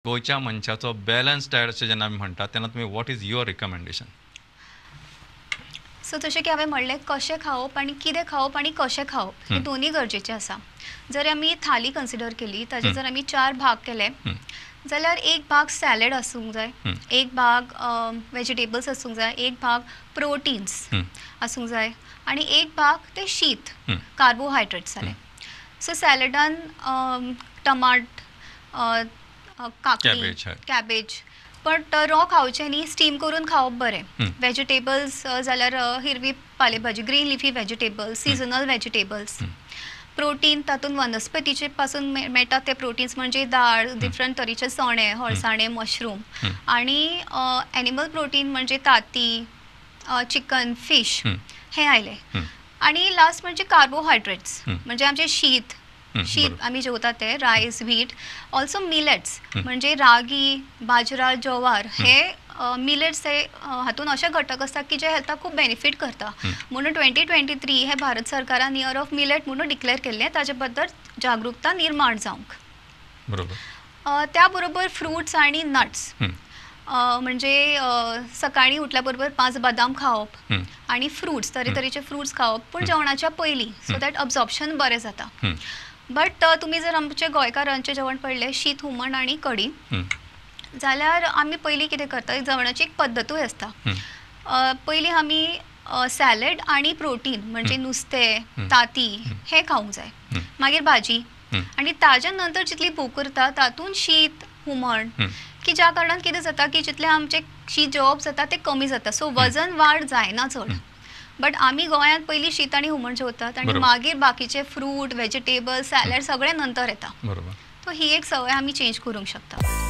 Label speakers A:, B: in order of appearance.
A: गोयच्या मनशाचो balance diet अशें जेन्ना आमी म्हणटात तेन्ना तुमी what is your recommendation?
B: So जशें की हांवें म्हणलें कशें खावप आनी कितें खावप आनी कशें खावप हे दोन्ही गरजेचें आसा. जर आमी थाली कन्सिडर केली ताचे जर आमी 4 भाग केले जाल्यार एक भाग सॅलड आसूंक जाय, एक भाग वेजिटेबल्स आसूंक जाय, एक भाग प्रोटीन्स आसूंक जाय आनी एक भाग ते शीत कार्बोहायड्रेट्स जाले. सो सॅलडान टमाट, काकडी, कॅबेज बट रॉ खावचे न्ही, स्टीम करून खावप बरें. वेजिटेबल्स जाल्यार हिरवी पालेभाजी, green leafy vegetables, seasonal vegetables. Protein तातूंत वनस्पतीचे पासून मेळटात ते प्रोटीन्स म्हणजे दाळ, डिफरंट तरेचे चणे, हळसाणे, मशरूम आनी एनिमल प्रोटीन म्हणजे ताती, चिकन, फिश हे आयले. आनी लास्ट म्हणजे कार्बोहायड्रेट्स म्हणजे आमचे शीत आमी जेवतात ते रायस, व्हीट, ऑल्सो मिलेट्स म्हणजे रागी, बाजरा, जवार हे मिलेट्स हे हातून असे घटक असतात की जे हेल्थाक खूब बेनिफीट करता. म्हणून 2023 हे भारत सरकारान इयर ऑफ मिलेट म्हणून डिक्लेअर केल्लें. ताचे बद्दल जागरूकता निर्माण जावंक. बरोबर. त्या बरोबर फ्रुट्स आनी नट्स म्हणजे सकाळी उठल्या बरोबर 5 बदाम खावप आनी फ्रुट्स तरेतरेचे फ्रुट्स खावप पूण जेवणाच्या पयलीं सो दॅट अब्सॉर्प्शन बरें जाता. बट तुमी जर आमचे गोंयकारांचें जेवण पळयलें शीत, हुमण आनी कडी जाल्यार आमी पयलीं कितें करता, जेवणाची एक पद्दतूय आसता. पयलीं आमी सॅलड आनी प्रोटीन म्हणजे नुस्तें, ताती हे खावंक जाय, मागीर भाजी आनी ताज्या नंतर जितली भूक उरता तातूंत शीत, हुमण की ज्या कारणान कितें जाता की जितलें आमचें शीत जेवप जाता तें कमी जाता. सो वजन वाड जायना चड. बट आमी गोंयांत पयलीं शीत आनी हुमण जेवतात आनी मागीर बाकीचे फ्रूट, वेजिटेबल्स, सॅलड सगळें नंतर येता. सो ही एक संवय आमी चेंज करूंक शकता.